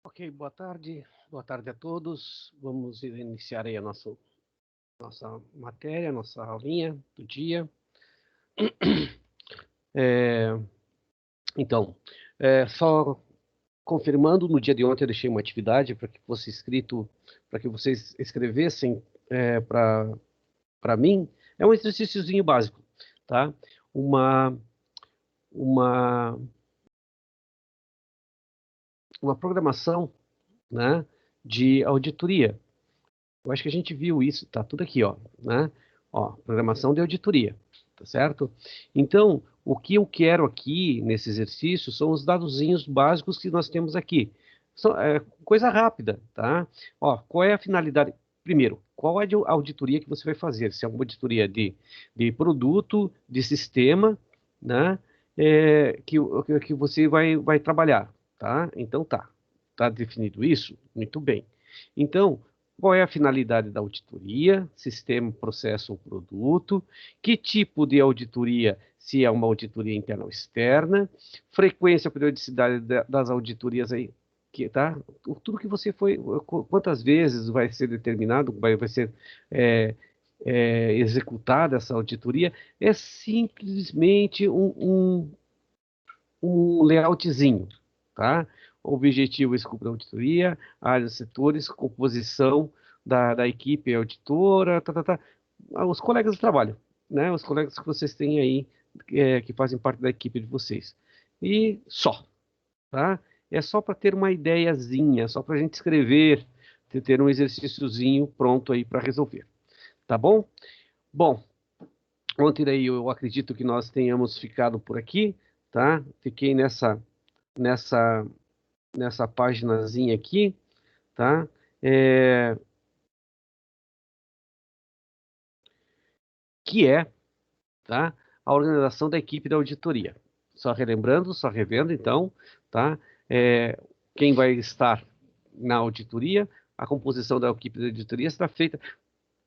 Ok, boa tarde a todos. Vamos iniciar aí a nossa matéria, nossa aulinha do dia. Então, só confirmando, no dia de ontem eu deixei uma atividade para que fosse escrito, para que vocês escrevessem para mim. É um exercíciozinho básico, tá? Uma, uma, uma programação, né, de auditoria. Eu acho que a gente viu isso, tá tudo aqui, ó, né? Ó, programação de auditoria, tá certo? Então, o que eu quero aqui nesse exercício são os dadozinhos básicos que nós temos aqui. Coisa rápida, tá? Ó, qual é a finalidade? Primeiro, qual é a auditoria que você vai fazer? Se é uma auditoria de produto, de sistema, né? Que você vai trabalhar, tá? Então tá definido isso? Muito bem. Então, qual é a finalidade da auditoria? Sistema, processo ou produto? Que tipo de auditoria? Se é uma auditoria interna ou externa? Frequência, periodicidade das auditorias aí, tá? Tudo que você foi, quantas vezes vai ser determinado, vai ser é, executada essa auditoria? É simplesmente um layoutzinho, tá? Objetivo, escopo da auditoria, áreas, setores, composição da equipe auditora, os colegas de trabalho, né? Os colegas que vocês têm aí, que fazem parte da equipe de vocês. E só, tá? É só para ter uma ideiazinha, só para a gente escrever, ter um exercíciozinho pronto aí para resolver, tá bom? Bom, ontem daí eu acredito que nós tenhamos ficado por aqui, tá? Fiquei nessa, nessa paginazinha aqui, tá? Que é, tá? A organização da equipe da auditoria. Só relembrando, só revendo, então, tá? Quem vai estar na auditoria, a composição da equipe da auditoria será feita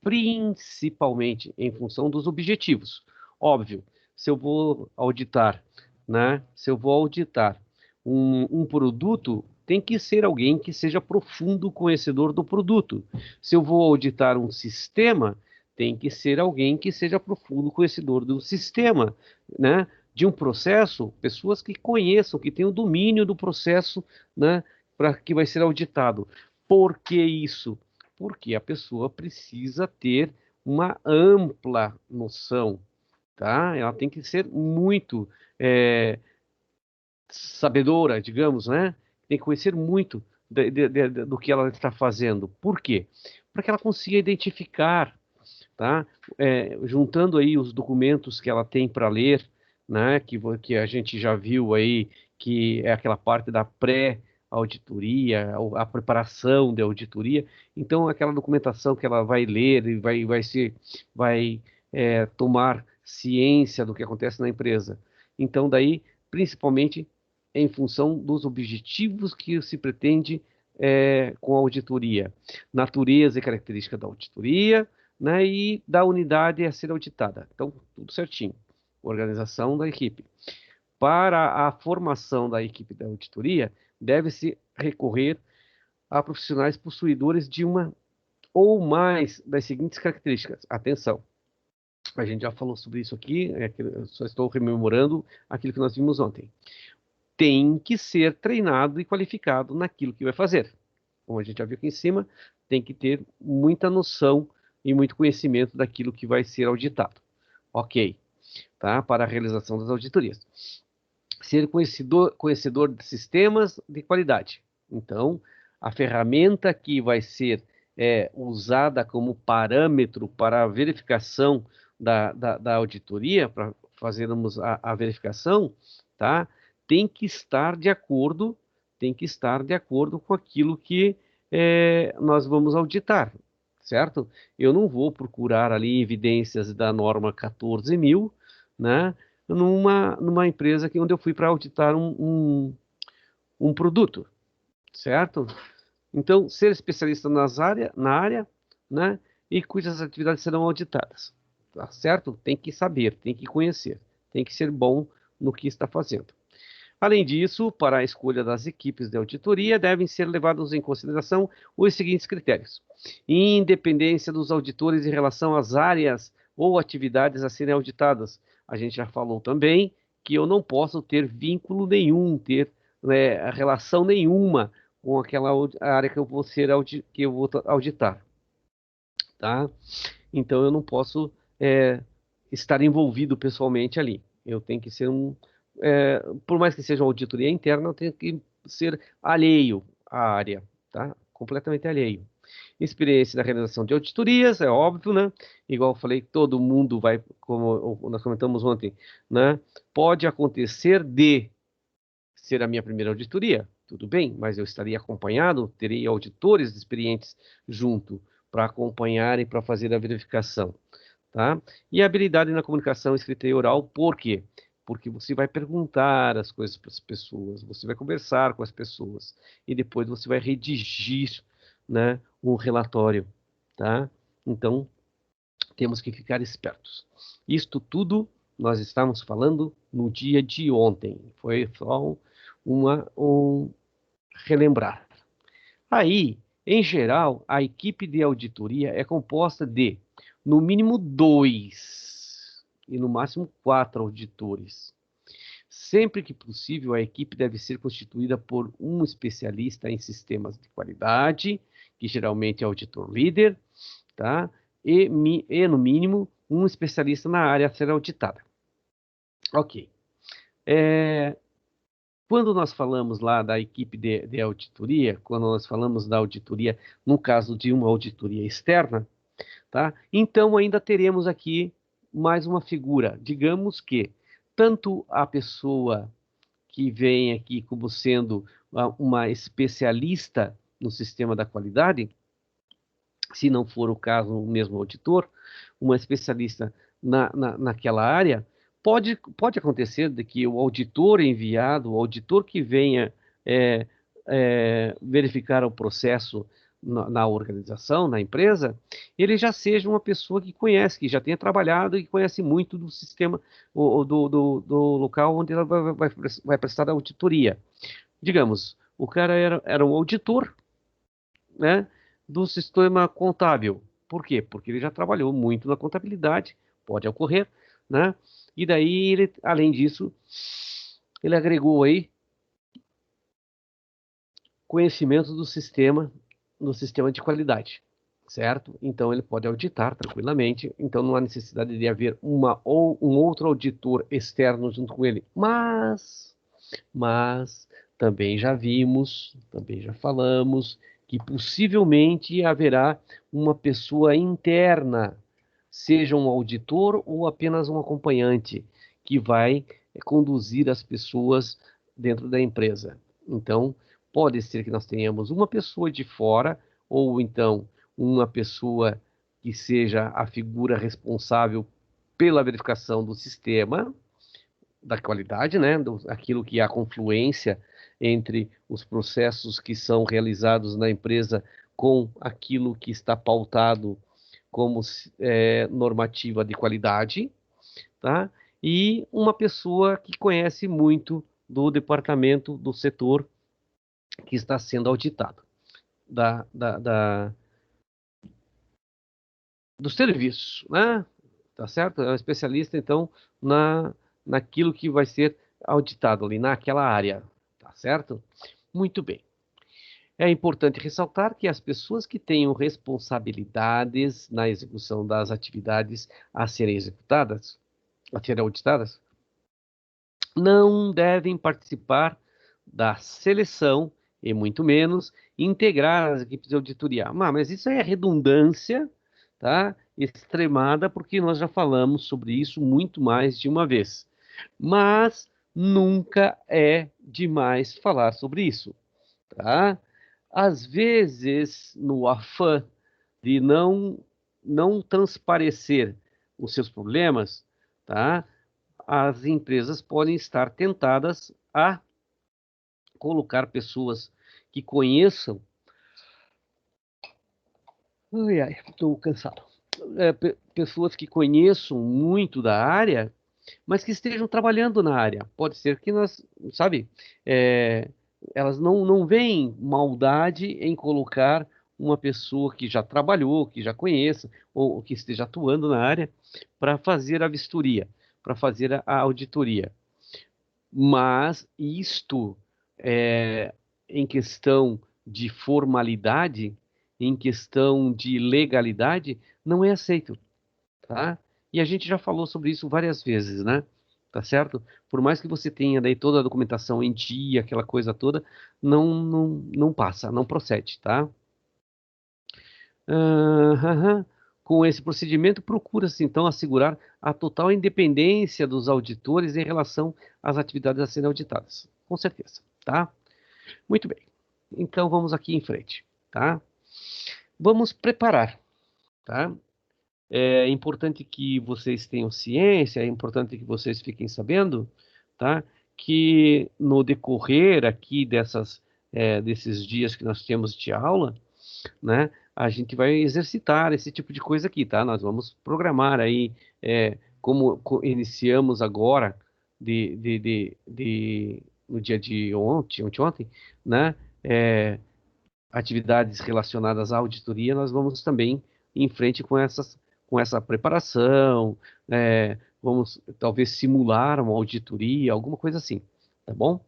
principalmente em função dos objetivos. Óbvio, se eu vou auditar, né? Se eu vou auditar um produto, tem que ser alguém que seja profundo conhecedor do produto. Se eu vou auditar um sistema, tem que ser alguém que seja profundo conhecedor do sistema, né? De um processo, pessoas que conheçam, que tenham domínio do processo, né? Para que vai ser auditado. Por que isso? Porque a pessoa precisa ter uma ampla noção, tá? Ela tem que ser muito sabedora, digamos, né? Tem que conhecer muito do que ela está fazendo. Por quê? Para que ela consiga identificar, tá? Juntando aí os documentos que ela tem para ler, né? Que a gente já viu aí, que é aquela parte da pré-auditoria, a preparação da auditoria. Então, aquela documentação que ela vai ler e vai tomar ciência do que acontece na empresa. Então, daí, principalmente em função dos objetivos que se pretende com a auditoria, natureza e característica da auditoria, né, e da unidade a ser auditada. Então, tudo certinho. Organização da equipe. Para a formação da equipe da auditoria, deve-se recorrer a profissionais possuidores de uma ou mais das seguintes características. Atenção, a gente já falou sobre isso aqui, eu só estou rememorando aquilo que nós vimos ontem. Tem que ser treinado e qualificado naquilo que vai fazer. Como a gente já viu aqui em cima, tem que ter muita noção e muito conhecimento daquilo que vai ser auditado. Ok, tá? Para a realização das auditorias. Ser conhecedor de sistemas de qualidade. Então, a ferramenta que vai ser usada como parâmetro para a verificação da auditoria, para fazermos a verificação, tá? Tem que estar de acordo, com aquilo que nós vamos auditar, certo? Eu não vou procurar ali evidências da norma 14.000, né? Numa empresa onde eu fui para auditar um produto, certo? Então, ser especialista na área, né? E cujas atividades serão auditadas, tá certo? Tem que saber, tem que conhecer, tem que ser bom no que está fazendo. Além disso, para a escolha das equipes de auditoria, devem ser levados em consideração os seguintes critérios: independência dos auditores em relação às áreas ou atividades a serem auditadas. A gente já falou também que eu não posso ter vínculo nenhum, ter, né, relação nenhuma com aquela área que eu vou auditar, tá? Então eu não posso estar envolvido pessoalmente ali. Eu tenho que ser por mais que seja uma auditoria interna, eu tenho que ser alheio à área, tá? Completamente alheio. Experiência na realização de auditorias, é óbvio, né? Igual eu falei, todo mundo vai, como nós comentamos ontem, né? Pode acontecer de ser a minha primeira auditoria, tudo bem, mas eu estaria acompanhado, terei auditores experientes junto para acompanhar e para fazer a verificação, tá? E a habilidade na comunicação escrita e oral, por quê? Porque você vai perguntar as coisas para as pessoas, você vai conversar com as pessoas e depois você vai redigir, né, um relatório, tá? Então, temos que ficar espertos. Isto tudo nós estamos falando no dia de ontem. Foi só um relembrar. Aí, em geral, a equipe de auditoria é composta de, no mínimo, 2 e no máximo 4 auditores. Sempre que possível, a equipe deve ser constituída por um especialista em sistemas de qualidade, que geralmente é auditor líder, tá? E no mínimo, um especialista na área a ser auditada. Ok. Quando nós falamos lá da equipe de auditoria, quando nós falamos da auditoria, no caso de uma auditoria externa, tá? Então ainda teremos aqui mais uma figura. Digamos que tanto a pessoa que vem aqui como sendo uma especialista no sistema da qualidade, se não for o caso o mesmo auditor, uma especialista naquela área, pode acontecer de que o auditor enviado, o auditor que venha é, verificar o processo na organização, na empresa, ele já seja uma pessoa que conhece, que já tenha trabalhado e conhece muito do sistema, do local onde ela vai prestar a auditoria. Digamos, o cara era um auditor, né, do sistema contábil. Por quê? Porque ele já trabalhou muito na contabilidade, pode ocorrer, né? E daí, ele, além disso, ele agregou aí conhecimento do sistema de qualidade, certo? Então, ele pode auditar tranquilamente, então não há necessidade de haver uma ou um outro auditor externo junto com ele. Mas também já vimos, também já falamos, que possivelmente haverá uma pessoa interna, seja um auditor ou apenas um acompanhante, que vai conduzir as pessoas dentro da empresa. Então, pode ser que nós tenhamos uma pessoa de fora, ou então uma pessoa que seja a figura responsável pela verificação do sistema, da qualidade, né, aquilo que é a confluência entre os processos que são realizados na empresa com aquilo que está pautado como normativa de qualidade, tá? E uma pessoa que conhece muito do departamento, do setor que está sendo auditado, da, da, da, do serviço, né? Tá certo? É um especialista, então, naquilo que vai ser auditado ali, naquela área, tá certo? Muito bem. É importante ressaltar que as pessoas que tenham responsabilidades na execução das atividades a serem executadas, a serem auditadas, não devem participar da seleção e muito menos integrar as equipes de auditoria. Mas isso é redundância, tá? Extremada, porque nós já falamos sobre isso muito mais de uma vez. Mas nunca é demais falar sobre isso, tá? Às vezes, no afã de não transparecer os seus problemas, tá? As empresas podem estar tentadas a colocar pessoas que conheçam. Ai, ai, estou cansado. Pessoas que conheçam muito da área mas que estejam trabalhando na área. Pode ser que nós, sabe, é, elas não veem maldade em colocar uma pessoa que já trabalhou, que já conheça, ou que esteja atuando na área, para fazer a vistoria, para fazer a auditoria. Mas isto, em questão de formalidade, em questão de legalidade, não é aceito, tá? E a gente já falou sobre isso várias vezes, né? Tá certo? Por mais que você tenha daí toda a documentação em dia, aquela coisa toda, não passa, não procede, tá? Aham. Com esse procedimento, procura-se então assegurar a total independência dos auditores em relação às atividades a serem auditadas. Com certeza, tá? Muito bem. Então vamos aqui em frente, tá? Vamos preparar, tá? É importante que vocês tenham ciência, é importante que vocês fiquem sabendo, tá? Que no decorrer aqui desses dias que nós temos de aula, né? A gente vai exercitar esse tipo de coisa aqui, tá? Nós vamos programar aí, como iniciamos agora no dia de ontem, né? Atividades relacionadas à auditoria, nós vamos também em frente com essa preparação, vamos talvez simular uma auditoria, alguma coisa assim, tá bom?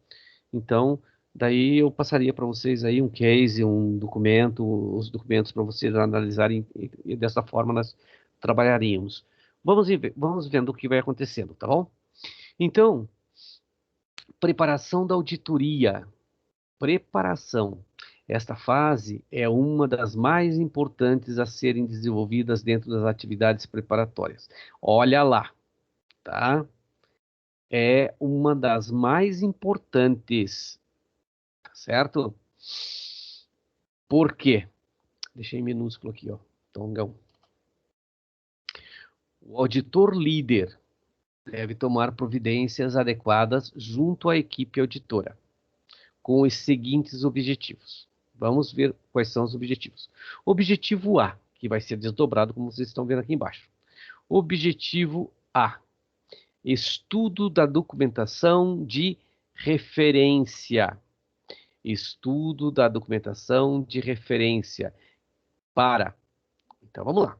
Então, daí eu passaria para vocês aí um case, um documento, os documentos para vocês analisarem e dessa forma nós trabalharíamos. Vamos vendo o que vai acontecendo, tá bom? Então, preparação da auditoria. Preparação. Esta fase é uma das mais importantes a serem desenvolvidas dentro das atividades preparatórias. Olha lá, tá? É uma das mais importantes, tá certo? Por quê? Deixei em minúsculo aqui, ó. Tongão. O auditor líder deve tomar providências adequadas junto à equipe auditora, com os seguintes objetivos. Vamos ver quais são os objetivos. Objetivo A, que vai ser desdobrado, como vocês estão vendo aqui embaixo. Objetivo A: estudo da documentação de referência. Estudo da documentação de referência para. Então vamos lá.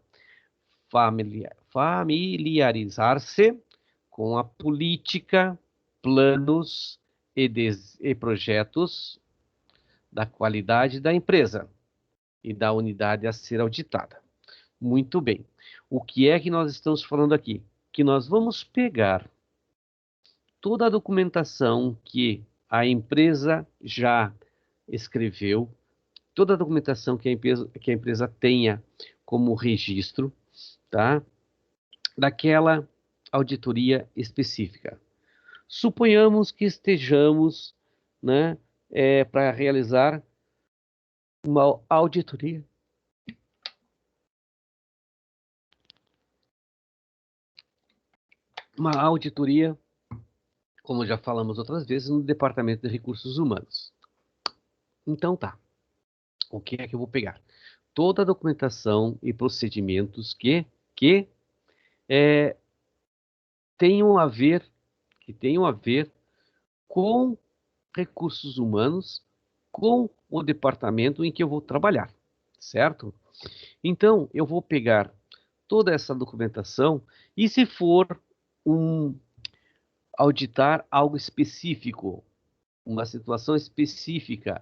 Familiarizar-se com a política, planos e projetos da qualidade da empresa e da unidade a ser auditada. Muito bem. O que é que nós estamos falando aqui? Que nós vamos pegar toda a documentação que a empresa já escreveu, toda a documentação que a empresa tenha como registro, tá? Daquela auditoria específica. Suponhamos que estejamos, né, para realizar uma auditoria. Uma auditoria, como já falamos outras vezes, no Departamento de Recursos Humanos. Então tá. O que é que eu vou pegar? Toda a documentação e procedimentos que é, tenham a ver, que tenham a ver com recursos humanos, com o departamento em que eu vou trabalhar, certo? Então, eu vou pegar toda essa documentação e se for um auditar algo específico, uma situação específica,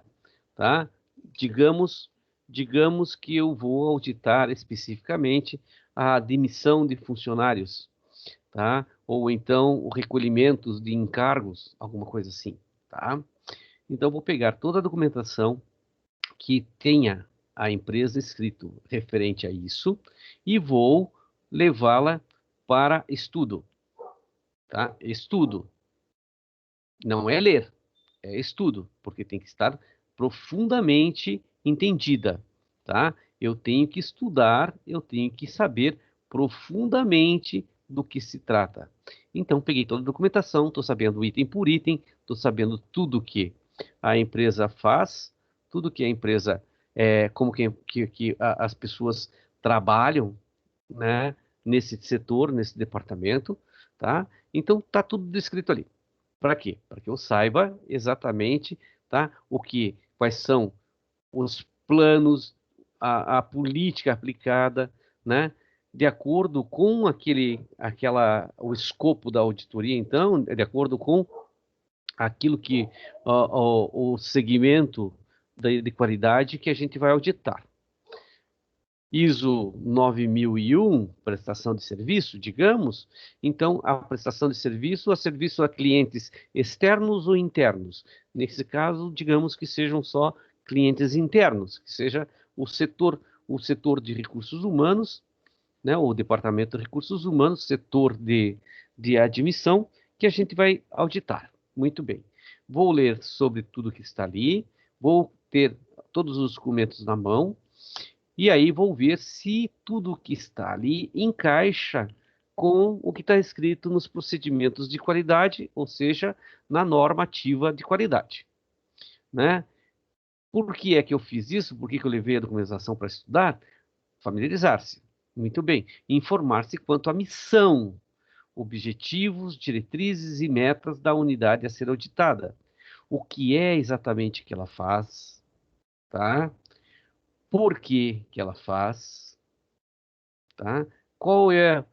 tá? Digamos, digamos que eu vou auditar especificamente a demissão de funcionários, tá? Ou então o recolhimento de encargos, alguma coisa assim, tá? Então vou pegar toda a documentação que tenha a empresa escrito referente a isso e vou levá-la para estudo, tá? Estudo. Não é ler, é estudo, porque tem que estar profundamente entendida, tá? Eu tenho que estudar, eu tenho que saber profundamente do que se trata. Então, peguei toda a documentação, estou sabendo item por item, estou sabendo tudo que a empresa faz, tudo que a empresa, como que as pessoas trabalham, né? nesse setor, nesse departamento, tá? Então, está tudo descrito ali. Para quê? Para que eu saiba exatamente, tá? Quais são os planos, a política aplicada, né? De acordo com o escopo da auditoria, então, de acordo com aquilo que o segmento de qualidade que a gente vai auditar. ISO 9001, prestação de serviço, digamos, então a prestação de serviço a clientes externos ou internos. Nesse caso, digamos que sejam só clientes internos, que seja o setor de recursos humanos, né, o departamento de recursos humanos, setor de admissão, que a gente vai auditar. Muito bem. Vou ler sobre tudo que está ali, vou ter todos os documentos na mão, e aí vou ver se tudo que está ali encaixa com o que está escrito nos procedimentos de qualidade, ou seja, na normativa de qualidade, né? Por que é que eu fiz isso? Por que que eu levei a documentação para estudar? Familiarizar-se. Muito bem. Informar-se quanto à missão, objetivos, diretrizes e metas da unidade a ser auditada. O que é exatamente que ela faz, tá? Por que que ela faz, tá? Qual é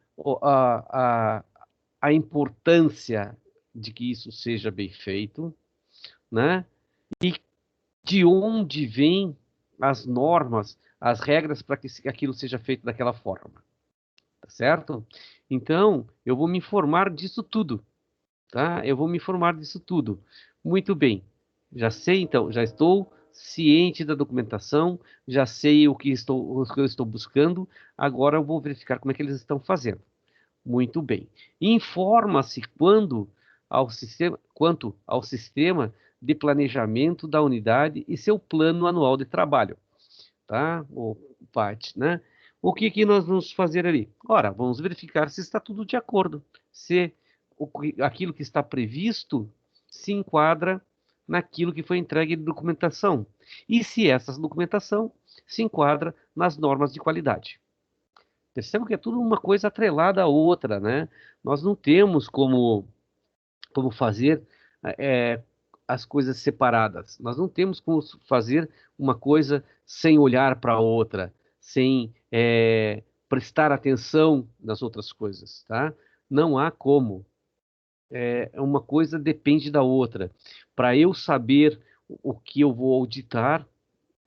a importância de que isso seja bem feito, né? E de onde vêm as normas, as regras para que aquilo seja feito daquela forma, tá certo? Então, eu vou me informar disso tudo, tá? Eu vou me informar disso tudo. Muito bem. Já sei, então, já estou ciente da documentação, já sei o que eu estou buscando, agora eu vou verificar como é que eles estão fazendo. Muito bem. Informa-se quanto ao sistema de planejamento da unidade e seu plano anual de trabalho, tá? O PAT, né? O que que nós vamos fazer ali? Ora, vamos verificar se está tudo de acordo, se aquilo que está previsto se enquadra naquilo que foi entregue de documentação e se essa documentação se enquadra nas normas de qualidade. Percebam que é tudo uma coisa atrelada à outra, né? Nós não temos como fazer é, as coisas separadas. Nós não temos como fazer uma coisa sem olhar para a outra, sem prestar atenção nas outras coisas, tá? Não há como. Uma coisa depende da outra. Para eu saber o que eu vou auditar,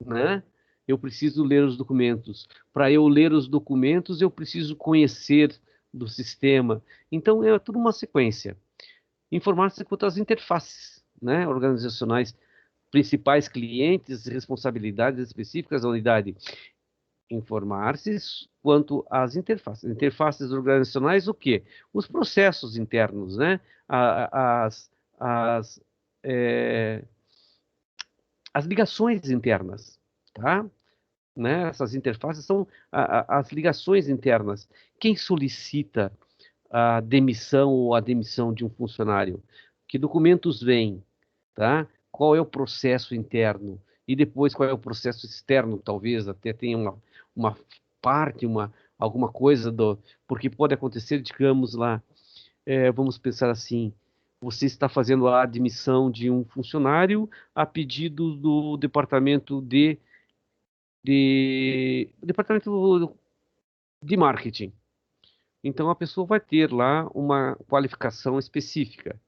né? Eu preciso ler os documentos. Para eu ler os documentos, eu preciso conhecer do sistema. Então, é tudo uma sequência. Informar-se quanto às interfaces, né, organizacionais, principais clientes, responsabilidades específicas da unidade. Informar-se quanto às interfaces. Interfaces organizacionais, o quê? Os processos internos, né? As, as, é, as ligações internas, tá? Né? Essas interfaces são as ligações internas. Quem solicita a demissão ou a demissão de um funcionário? Que documentos vêm, tá? Qual é o processo interno? E depois qual é o processo externo? Talvez até tenha uma parte, alguma coisa porque pode acontecer, digamos lá, vamos pensar assim, você está fazendo a admissão de um funcionário a pedido do departamento de marketing. Então a pessoa vai ter lá uma qualificação específica.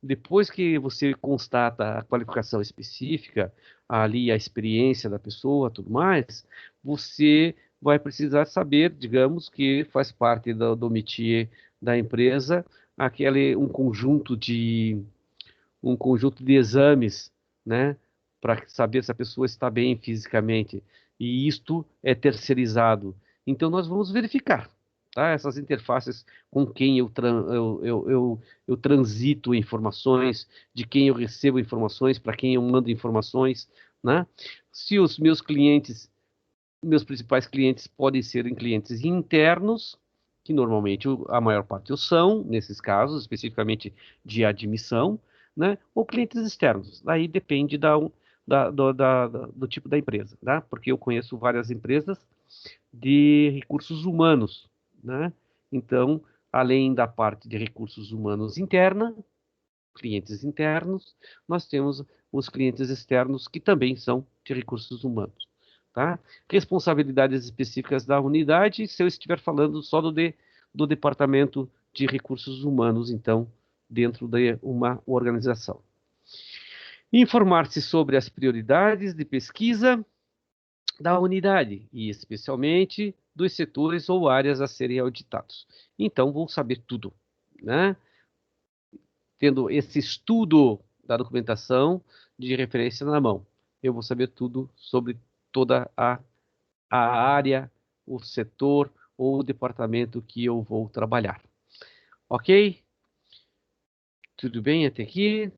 Depois que você constata a qualificação específica, ali a experiência da pessoa, tudo mais, você vai precisar saber, digamos, que faz parte do métier da empresa, um conjunto de exames, né, para saber se a pessoa está bem fisicamente. E isto é terceirizado. Então, nós vamos verificar, tá? Essas interfaces com quem eu transito informações, de quem eu recebo informações, para quem eu mando informações, né? Se os meus principais clientes podem ser clientes internos, que normalmente a maior parte o são, nesses casos, especificamente de admissão, né? Ou clientes externos. Aí depende do tipo da empresa, tá? Porque eu conheço várias empresas de recursos humanos, né? Então, além da parte de recursos humanos interna, clientes internos, nós temos os clientes externos que também são de recursos humanos. Tá? Responsabilidades específicas da unidade, se eu estiver falando só do departamento de recursos humanos, então, dentro de uma organização. Informar-se sobre as prioridades de pesquisa da unidade, e especialmente dos setores ou áreas a serem auditados. Então, vou saber tudo, né? Tendo esse estudo da documentação de referência na mão, eu vou saber tudo sobre toda a área, o setor ou o departamento que eu vou trabalhar. Ok? Tudo bem até aqui?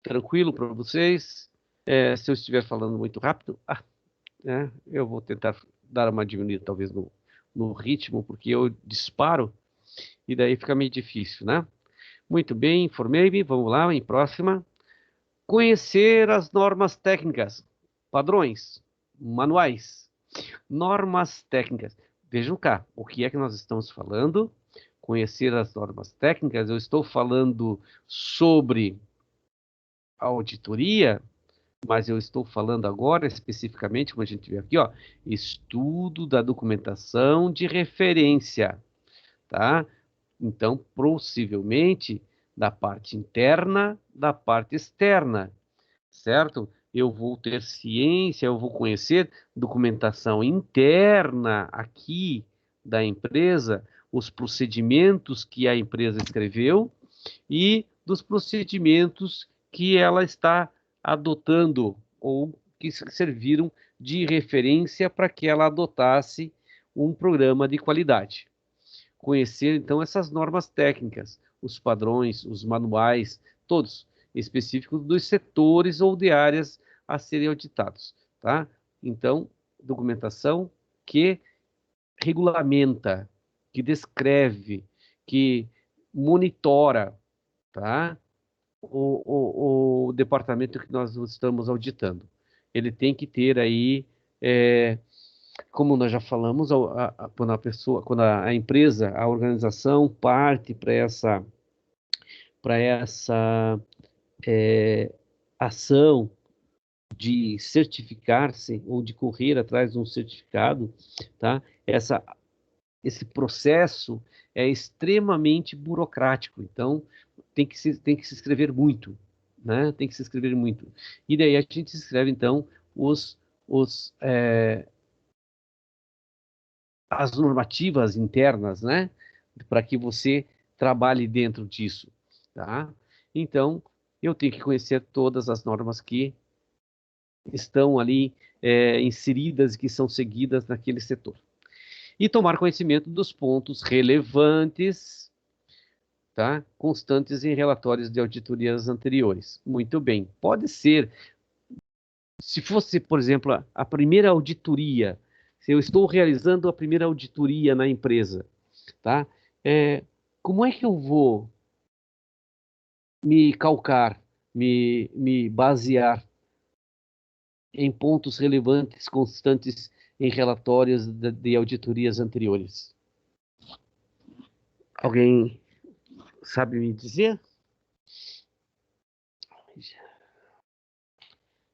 Tranquilo para vocês? Se eu estiver falando muito rápido, eu vou tentar dar uma diminuída talvez no ritmo, porque eu disparo e daí fica meio difícil, né? Muito bem, informei-me. Vamos lá, em próxima. Conhecer as normas técnicas, padrões, manuais, normas técnicas. Vejam cá, o que é que nós estamos falando? Conhecer as normas técnicas, eu estou falando sobre auditoria, mas eu estou falando agora especificamente, como a gente vê aqui, ó, estudo da documentação de referência, tá? Então, possivelmente, da parte interna, da parte externa, certo? Eu vou ter ciência, eu vou conhecer documentação interna aqui da empresa, os procedimentos que a empresa escreveu e dos procedimentos que ela está adotando ou que serviram de referência para que ela adotasse um programa de qualidade. Conhecer, então, essas normas técnicas, os padrões, os manuais, todos específicos dos setores ou de áreas a serem auditados, tá? Então, documentação que regulamenta, que descreve, que monitora, tá? O departamento que nós estamos auditando. Ele tem que ter aí, como nós já falamos, quando a pessoa, quando a empresa, a organização parte para essa ação de certificar-se ou de correr atrás de um certificado, tá? Esse processo é extremamente burocrático, então tem que se escrever muito, né? Tem que se escrever muito. E daí a gente escreve, então, as normativas internas, né? Para que você trabalhe dentro disso, tá? Então, eu tenho que conhecer todas as normas que estão ali inseridas, que são seguidas naquele setor. E tomar conhecimento dos pontos relevantes, tá? Constantes em relatórios de auditorias anteriores. Muito bem. Pode ser, se fosse, por exemplo, a primeira auditoria, se eu estou realizando a primeira auditoria na empresa, tá? Como é que eu vou me calcar, me basear em pontos relevantes, constantes em relatórios de auditorias anteriores? Alguém sabe me dizer?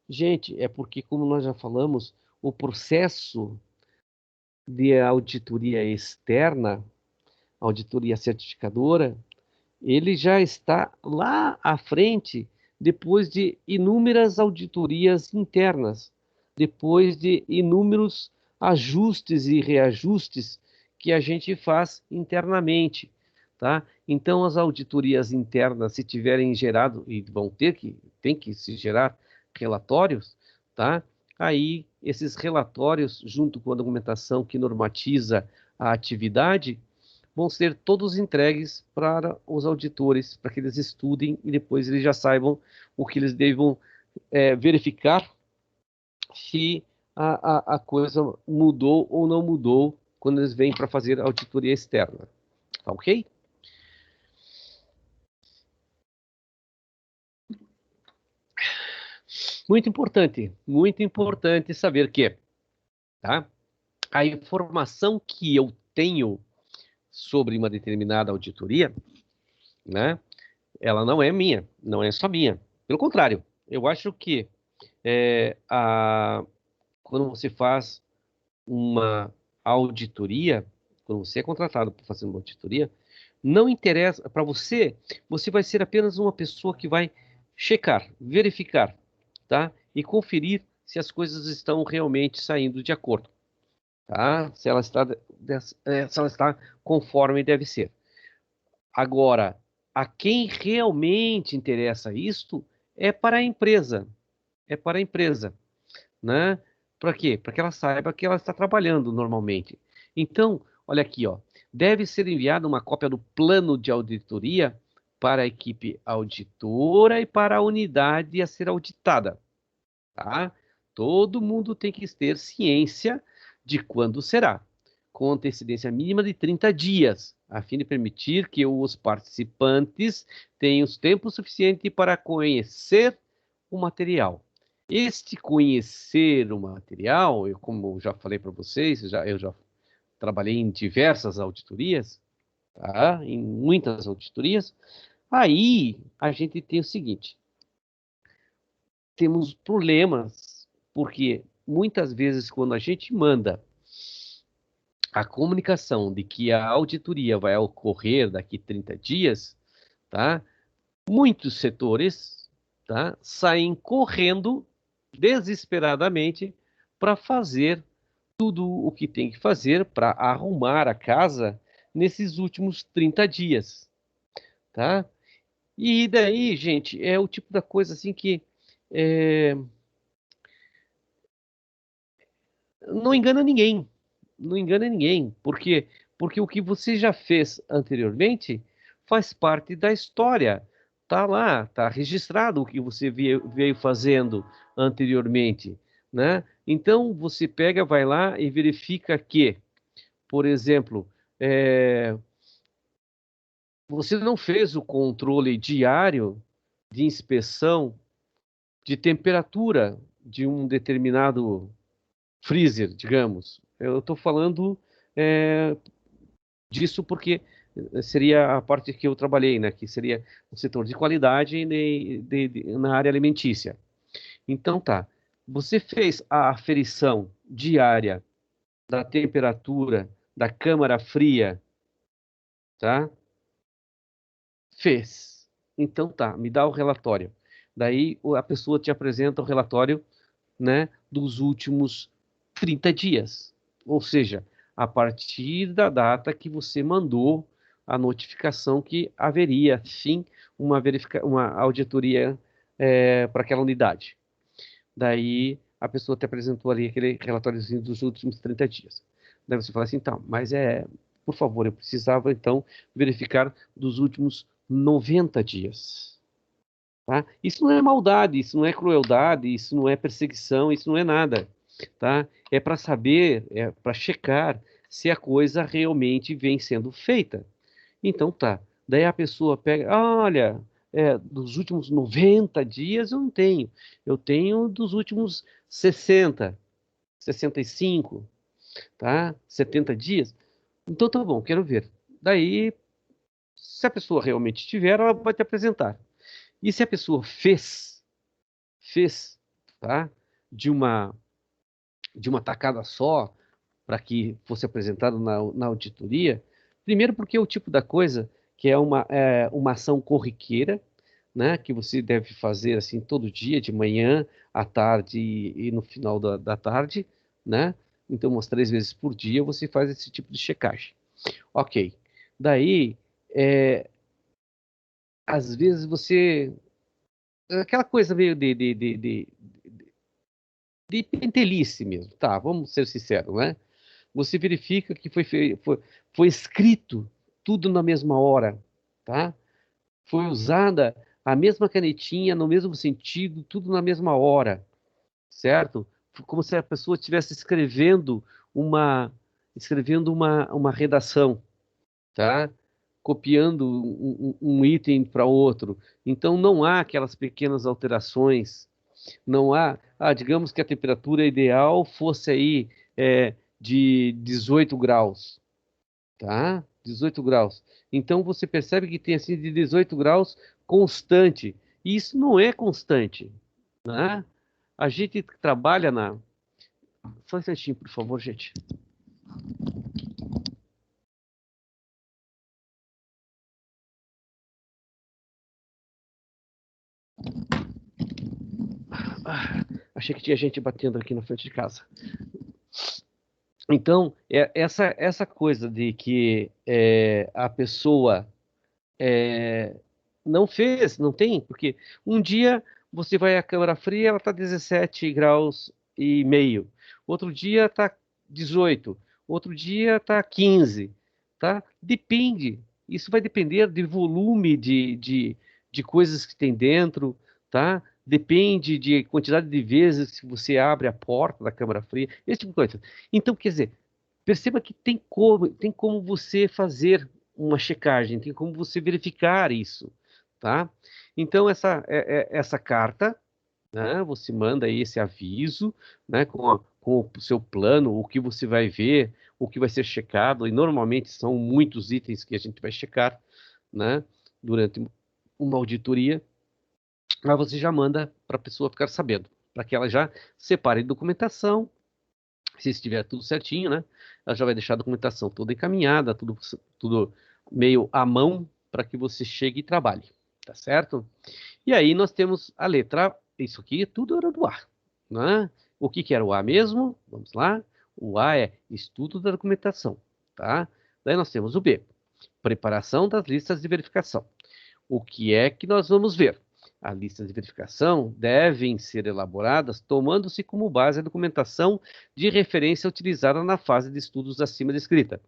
Gente, é porque, como nós já falamos, o processo de auditoria externa, auditoria certificadora, ele já está lá à frente, depois de inúmeras auditorias internas, depois de inúmeros ajustes e reajustes que a gente faz internamente, tá? Então, as auditorias internas, se tiverem gerado, e tem que se gerar relatórios, tá? Aí, esses relatórios, junto com a documentação que normatiza a atividade, vão ser todos entregues para os auditores, para que eles estudem e depois eles já saibam o que eles devam verificar se a coisa mudou ou não mudou quando eles vêm para fazer auditoria externa. Tá ok? Muito importante saber que, tá? A informação que eu tenho, sobre uma determinada auditoria, né, ela não é minha, não é só minha. Pelo contrário, eu acho que quando você faz uma auditoria, quando você é contratado para fazer uma auditoria, não interessa para você, você vai ser apenas uma pessoa que vai checar, verificar, tá? E conferir se as coisas estão realmente saindo de acordo, tá? Se ela está conforme deve ser. Agora, a quem realmente interessa isto é para a empresa, é para a empresa, né? Para quê? Para que ela saiba que ela está trabalhando normalmente. Então, olha aqui, ó, deve ser enviada uma cópia do plano de auditoria para a equipe auditora e para a unidade a ser auditada, tá? Todo mundo tem que ter ciência de quando será, com antecedência mínima de 30 dias, a fim de permitir que os participantes tenham tempo suficiente para conhecer o material. Este conhecer o material, como eu já falei para vocês, eu já trabalhei em diversas auditorias, tá? Em muitas auditorias. Aí a gente tem o seguinte: temos problemas, porque muitas vezes quando a gente manda a comunicação de que a auditoria vai ocorrer daqui 30 dias, tá? Muitos setores, tá, saem correndo desesperadamente para fazer tudo o que tem que fazer para arrumar a casa nesses últimos 30 dias, tá? E daí, gente, é o tipo da coisa assim que é, não engana ninguém, não engana ninguém, porque o que você já fez anteriormente faz parte da história. Tá lá, tá registrado o que você veio fazendo anteriormente, né? Então você pega, vai lá e verifica que, por exemplo, você não fez o controle diário de inspeção de temperatura de um determinado freezer, digamos. Eu estou falando é, disso porque seria a parte que eu trabalhei, né? Que seria o setor de qualidade na área alimentícia. Então tá, você fez a aferição diária da temperatura da câmara fria, tá? Fez. Então tá, me dá o relatório. Daí a pessoa te apresenta o relatório, né, dos últimos 30 dias. Ou seja, a partir da data que você mandou a notificação que haveria, sim, uma auditoria para aquela unidade. Daí a pessoa te apresentou ali aquele relatóriozinho dos últimos 30 dias. Daí você fala assim, então, mas por favor, eu precisava então verificar dos últimos 90 dias. Tá? Isso não é maldade, isso não é crueldade, isso não é perseguição, isso não é nada, tá? É para saber, é para checar se a coisa realmente vem sendo feita. Então tá. Daí a pessoa pega, olha, dos últimos 90 dias eu não tenho. Eu tenho dos últimos 60, 65, tá? 70 dias. Então tá bom, quero ver. Daí, se a pessoa realmente tiver, ela vai te apresentar. E se a pessoa fez, tá? De uma de uma tacada só para que fosse apresentado na auditoria, primeiro porque é o tipo da coisa que uma ação corriqueira, né? Que você deve fazer assim todo dia, de manhã, à tarde e no final da tarde, né? Então, umas 3 vezes por dia você faz esse tipo de checagem. Ok. Daí, às vezes você aquela coisa meio de pentelice mesmo, tá? Vamos ser sinceros, né? Você verifica que foi escrito tudo na mesma hora, tá? Foi usada a mesma canetinha no mesmo sentido, tudo na mesma hora, certo? Como se a pessoa estivesse uma redação, tá? Copiando um item para outro. Então não há aquelas pequenas alterações. Não há, digamos que a temperatura ideal fosse aí de 18 graus, tá? 18 graus. Então você percebe que tem assim de 18 graus constante. E isso não é constante, né? A gente trabalha na. Só um instantinho, por favor, gente. Achei que tinha gente batendo aqui na frente de casa. Então, essa coisa de que a pessoa não fez, não tem, porque um dia você vai à câmara fria, ela está 17 graus e meio, outro dia está 18, outro dia está 15, tá? Depende, isso vai depender do volume de coisas que tem dentro, tá? Depende de quantidade de vezes que você abre a porta da câmara fria, esse tipo de coisa. Então, quer dizer, perceba que tem como você fazer uma checagem, tem como você verificar isso, tá? Então, essa carta, né, você manda aí esse aviso, né, com o seu plano, o que você vai ver, o que vai ser checado, e normalmente são muitos itens que a gente vai checar, né, durante uma auditoria, mas você já manda para a pessoa ficar sabendo, para que ela já separe documentação, se estiver tudo certinho, né? Ela já vai deixar a documentação toda encaminhada, tudo meio à mão para que você chegue e trabalhe, tá certo? E aí nós temos a letra, isso aqui tudo era do A, né? O que que era o A mesmo? Vamos lá. O A é estudo da documentação, tá? Daí nós temos o B, preparação das listas de verificação. O que é que nós vamos ver? As listas de verificação devem ser elaboradas tomando-se como base a documentação de referência utilizada na fase de estudos acima descrita.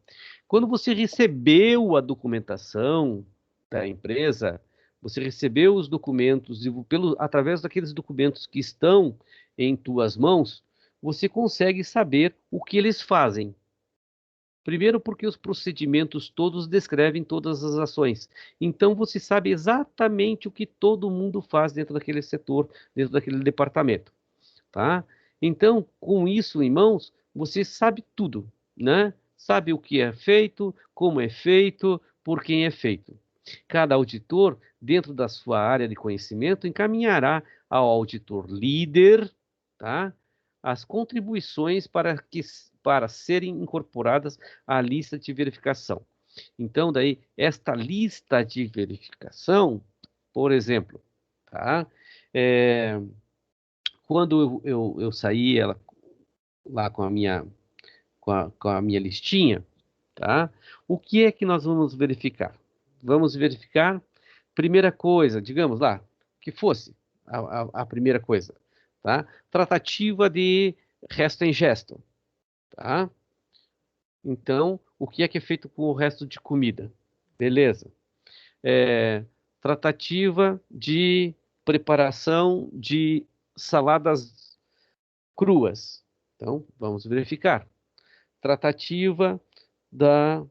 Quando você recebeu a documentação da empresa, você recebeu os documentos e através daqueles documentos que estão em tuas mãos, você consegue saber o que eles fazem. Primeiro, porque os procedimentos todos descrevem todas as ações. Então, você sabe exatamente o que todo mundo faz dentro daquele setor, dentro daquele departamento, tá? Então, com isso em mãos, você sabe tudo, né? Sabe o que é feito, como é feito, por quem é feito. Cada auditor, dentro da sua área de conhecimento, encaminhará ao auditor líder, tá? As contribuições para serem incorporadas à lista de verificação. Então, daí, esta lista de verificação, por exemplo, tá? É, quando eu saí lá com a minha listinha, tá? O que é que nós vamos verificar? Vamos verificar, primeira coisa, digamos lá, que fosse a primeira coisa, tá? Tratativa de resto em gesto, tá? Então, o que é feito com o resto de comida? Beleza. Tratativa de preparação de saladas cruas. Então, vamos verificar. Tratativa da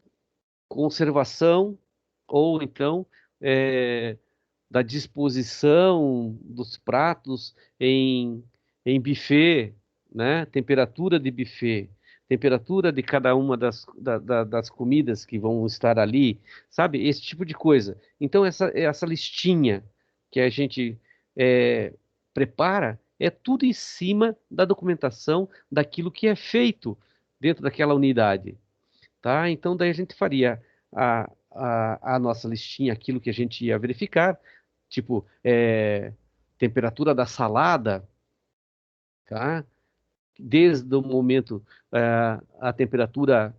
conservação ou então é, da disposição dos pratos em buffet, né? Temperatura de buffet, temperatura de cada uma das comidas que vão estar ali, sabe? Esse tipo de coisa. Então, essa listinha que a gente prepara é tudo em cima da documentação daquilo que é feito dentro daquela unidade, tá? Então, daí a gente faria a nossa listinha, aquilo que a gente ia verificar, tipo, temperatura da salada, tá? Desde o momento, a temperatura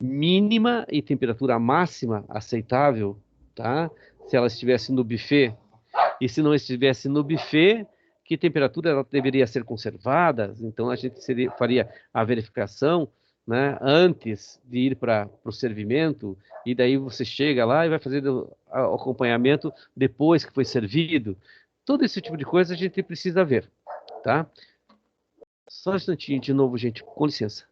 mínima e temperatura máxima aceitável, tá? Se ela estivesse no buffet, e se não estivesse no buffet, que temperatura ela deveria ser conservada? Então a gente faria a verificação, né, antes de ir para o servimento, e daí você chega lá e vai fazer o acompanhamento depois que foi servido. Todo esse tipo de coisa a gente precisa ver, tá? Só um instantinho de novo, gente, com licença.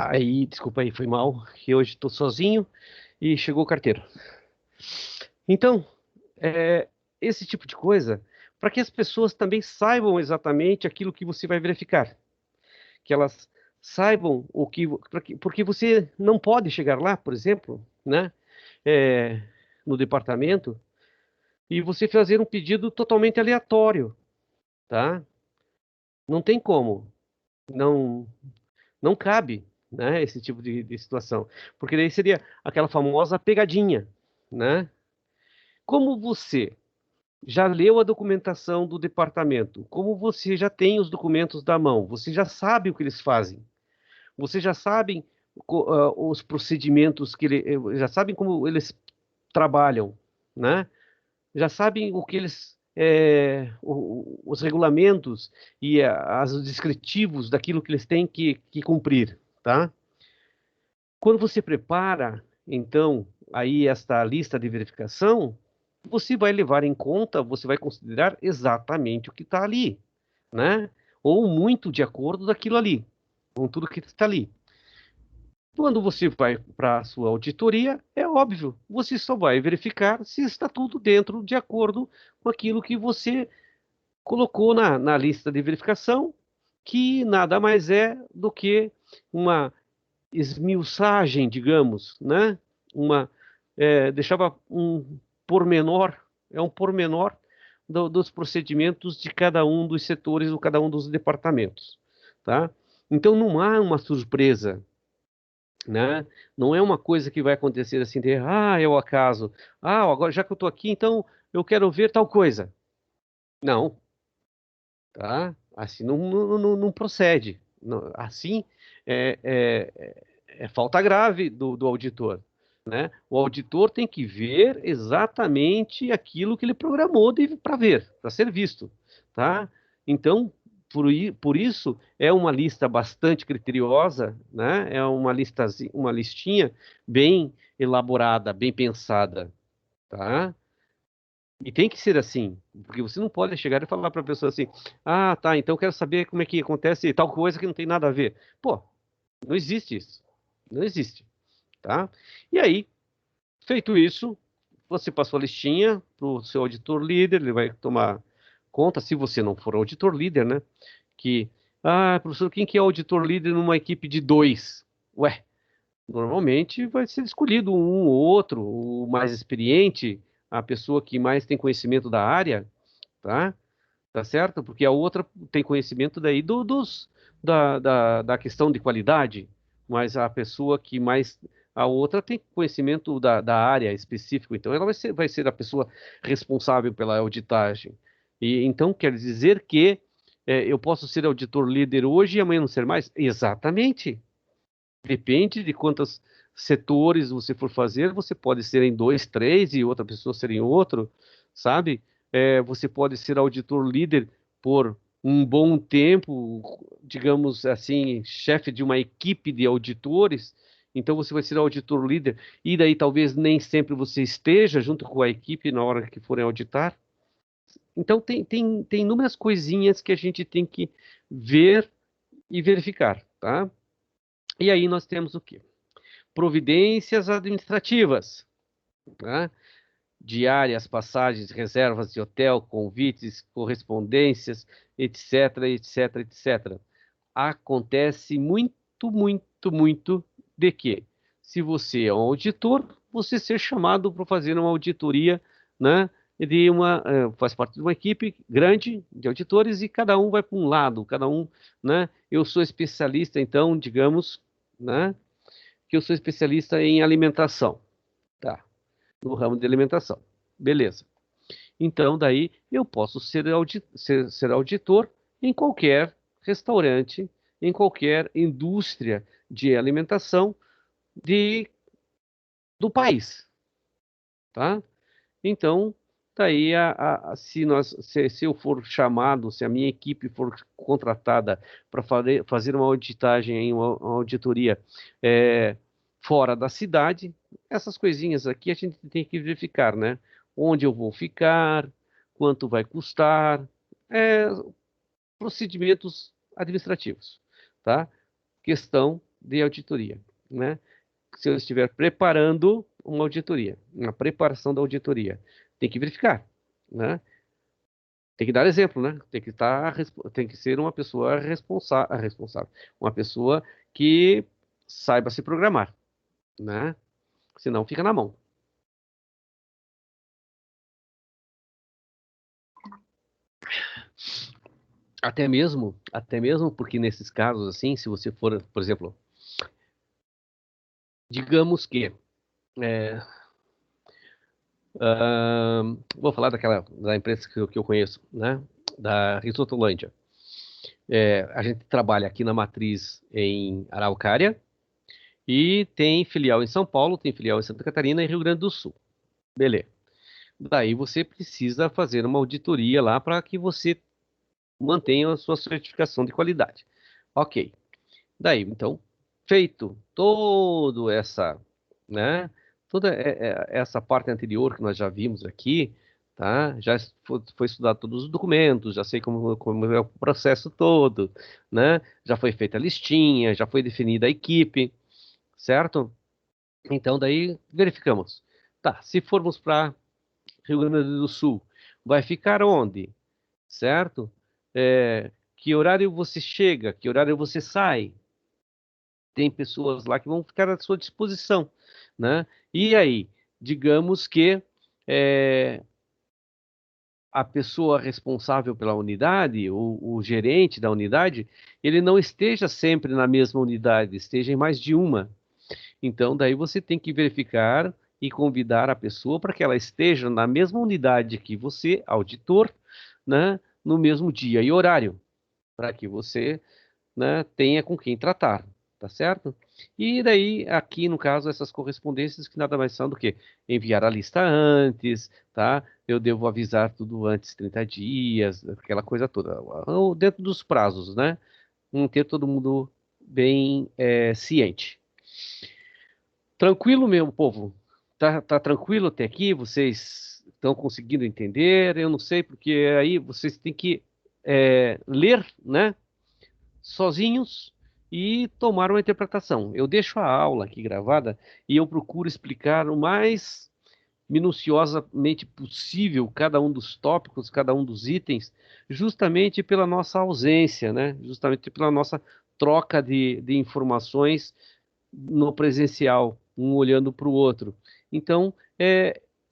Aí, desculpa aí, foi mal, que hoje estou sozinho e chegou o carteiro. Então, esse tipo de coisa, para que as pessoas também saibam exatamente aquilo que você vai verificar, que elas saibam porque você não pode chegar lá, por exemplo, né, é, no departamento e você fazer um pedido totalmente aleatório, tá? Não tem como, não, não cabe, né, esse tipo de situação, porque daí seria aquela famosa pegadinha, né? Como você já leu a documentação do departamento, como você já tem os documentos da mão, você já sabe o que eles fazem, você já sabem os procedimentos já sabem como eles trabalham, né? Já sabem o que eles os regulamentos e os descritivos daquilo que eles têm que cumprir, tá? Quando você prepara, então, aí esta lista de verificação, você vai levar em conta, você vai considerar exatamente o que está ali, né? Ou muito de acordo daquilo ali, com tudo que está ali. Quando você vai para a sua auditoria, é óbvio, você só vai verificar se está tudo dentro de acordo com aquilo que você colocou na lista de verificação, que nada mais é do que uma esmiuçagem, digamos, né? Deixava um pormenor, é um pormenor dos procedimentos de cada um dos setores ou cada um dos departamentos, tá? Então não há uma surpresa, né? Não é uma coisa que vai acontecer assim é o acaso. Ah, agora já que eu estou aqui, então eu quero ver tal coisa. Não, tá? Assim não procede. Assim é falta grave do auditor, né? O auditor tem que ver exatamente aquilo que ele programou para ver, para ser visto, tá? Então, por isso é uma lista bastante criteriosa, né? É uma listinha bem elaborada, bem pensada, tá? E tem que ser assim, porque você não pode chegar e falar para a pessoa assim: ah, tá, então eu quero saber como é que acontece tal coisa que não tem nada a ver. Pô, não existe isso. Não existe, tá? E aí, feito isso, você passou a listinha para o seu auditor líder, ele vai tomar conta, se você não for auditor líder, né? Que, professor, quem que é auditor líder numa equipe de dois? Ué, normalmente vai ser escolhido um ou outro, o mais experiente, a pessoa que mais tem conhecimento da área, tá? Tá certo? Porque a outra tem conhecimento daí da questão de qualidade, mas a pessoa que mais. A outra tem conhecimento da área específica, então ela vai ser a pessoa responsável pela auditagem. E então quer dizer que eu posso ser auditor líder hoje e amanhã não ser mais? Exatamente. Depende de quantos setores você for fazer, você pode ser em dois, três e outra pessoa ser em outro, sabe? Você pode ser auditor líder por um bom tempo, digamos assim, chefe de uma equipe de auditores, então você vai ser auditor líder, e daí talvez nem sempre você esteja junto com a equipe na hora que forem auditar. Então tem inúmeras coisinhas que a gente tem que ver e verificar, tá? E aí nós temos o quê? Providências administrativas, né? Diárias, passagens, reservas de hotel, convites, correspondências, etc, etc, etc. Acontece muito, muito, muito de que, se você é um auditor, você ser chamado para fazer uma auditoria, né? Faz parte de uma equipe grande de auditores e cada um vai para um lado, cada um, né? Eu sou especialista, então, digamos, né? Que eu sou especialista em alimentação, tá? No ramo de alimentação. Beleza. Então, daí eu posso ser auditor em qualquer restaurante, em qualquer indústria de alimentação de, do país, tá? Então, daí se eu for chamado, se a minha equipe for contratada para fazer uma auditagem, uma auditoria é, fora da cidade, essas coisinhas aqui a gente tem que verificar, né? Onde eu vou ficar, quanto vai custar, é, procedimentos administrativos, tá? Questão de auditoria, né? Se eu estiver preparando uma auditoria, uma preparação da auditoria, tem que verificar, né? Tem que dar exemplo, né? Tem que ser uma pessoa responsável, uma pessoa que saiba se programar, né? Senão fica na mão. Até mesmo porque nesses casos assim, se você for, por exemplo, digamos que é, vou falar da empresa que eu conheço, né? Da Risotolândia. A gente trabalha aqui na matriz em Araucária e tem filial em São Paulo, tem filial em Santa Catarina e Rio Grande do Sul. Beleza. Daí você precisa fazer uma auditoria lá para que você mantenha a sua certificação de qualidade. Ok. Daí, então, feito todo essa, né, toda essa parte anterior que nós já vimos aqui, tá? Já foi estudado todos os documentos, já sei como é o processo todo, né? Já foi feita a listinha, já foi definida a equipe, certo? Então, daí verificamos. Tá, se formos para Rio Grande do Sul, vai ficar onde? Certo? Que horário você chega? Que horário você sai? Tem pessoas lá que vão ficar à sua disposição, né? E aí, digamos que é, a pessoa responsável pela unidade, o gerente da unidade, ele não esteja sempre na mesma unidade, esteja em mais de uma. Então, daí você tem que verificar e convidar a pessoa para que ela esteja na mesma unidade que você, auditor, né, no mesmo dia e horário, para que você, né, tenha com quem tratar, tá certo? E daí, aqui no caso, essas correspondências que nada mais são do que enviar a lista antes, tá? Eu devo avisar tudo antes 30 dias, aquela coisa toda, dentro dos prazos, né? Ter todo mundo bem ciente. Tranquilo, meu povo? Tá tranquilo até aqui? Vocês estão conseguindo entender? Eu não sei, porque aí vocês têm que ler, né? Sozinhos e tomar uma interpretação. Eu deixo a aula aqui gravada e eu procuro explicar o mais minuciosamente possível cada um dos tópicos, cada um dos itens, justamente pela nossa ausência, né? Justamente pela nossa troca de informações no presencial, um olhando para o outro. Então,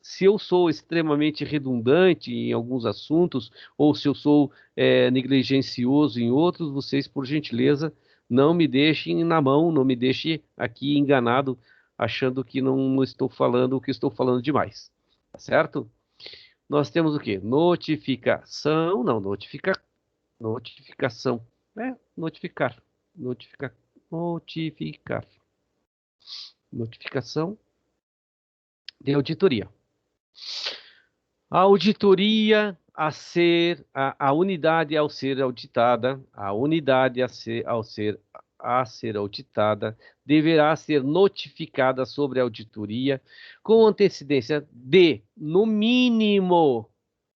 se eu sou extremamente redundante em alguns assuntos, ou se eu sou negligencioso em outros, vocês, por gentileza, não me deixem na mão, não me deixem aqui enganado, achando que não estou falando o que estou falando demais. Tá certo? Nós temos o quê? Notificação, não, notificação. Notificar. Notificar. Notificar. Notificação de auditoria. A auditoria a unidade ao ser auditada, a unidade a ser auditada, deverá ser notificada sobre a auditoria com antecedência de, no mínimo,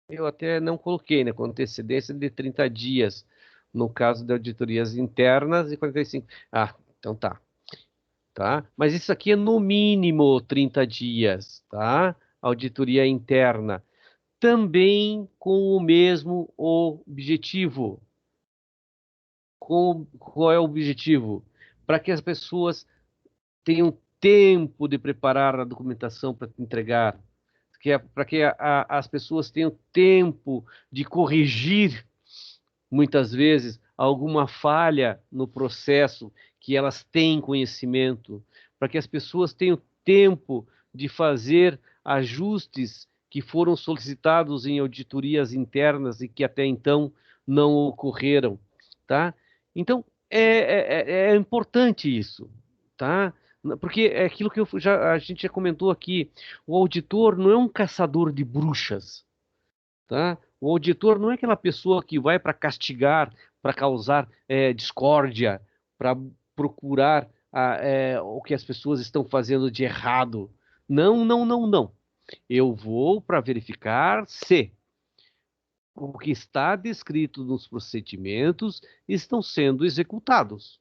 eu até não coloquei, né, com antecedência de 30 dias, no caso de auditorias internas e 45. Ah, então tá. Tá? Mas isso aqui é no mínimo 30 dias, tá? Auditoria interna. Também com o mesmo objetivo. Qual é o objetivo? Para que as pessoas tenham tempo de preparar a documentação para entregar, para que as pessoas tenham tempo de corrigir, muitas vezes, alguma falha no processo que elas têm conhecimento, para que as pessoas tenham tempo de fazer ajustes que foram solicitados em auditorias internas e que até então não ocorreram, tá? Então, é importante isso, tá? Porque é aquilo que a gente já comentou aqui, o auditor não é um caçador de bruxas, tá? O auditor não é aquela pessoa que vai para castigar, para causar discórdia, para procurar o que as pessoas estão fazendo de errado. Não, não, não, não. Eu vou para verificar se o que está descrito nos procedimentos estão sendo executados,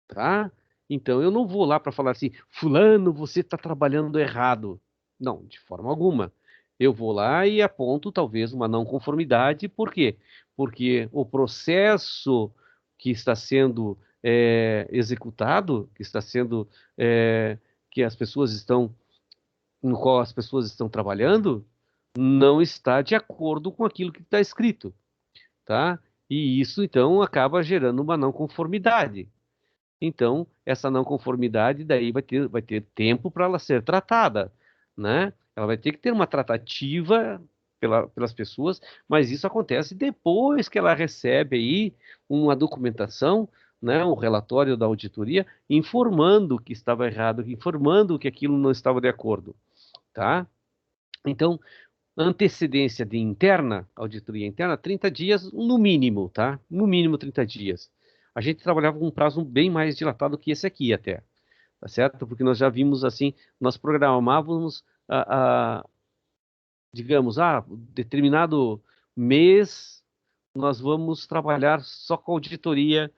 tá? Então, eu não vou lá para falar assim, fulano, você está trabalhando errado. Não, de forma alguma. Eu vou lá e aponto talvez uma não conformidade. Por quê? Porque o processo que está sendo executado, que está sendo, que as pessoas estão, no qual as pessoas estão trabalhando, não está de acordo com aquilo que está escrito, tá? E isso, então, acaba gerando uma não conformidade. Então, essa não conformidade daí vai ter tempo para ela ser tratada, né? Ela vai ter que ter uma tratativa pelas pessoas, mas isso acontece depois que ela recebe aí uma documentação, né, um relatório da auditoria informando que estava errado, informando que aquilo não estava de acordo, tá? Então, antecedência de interna, auditoria interna, 30 dias no mínimo, tá? No mínimo 30 dias. A gente trabalhava com um prazo bem mais dilatado que esse aqui até, tá certo? Porque nós já vimos assim, nós programávamos, digamos, determinado mês nós vamos trabalhar só com auditoria,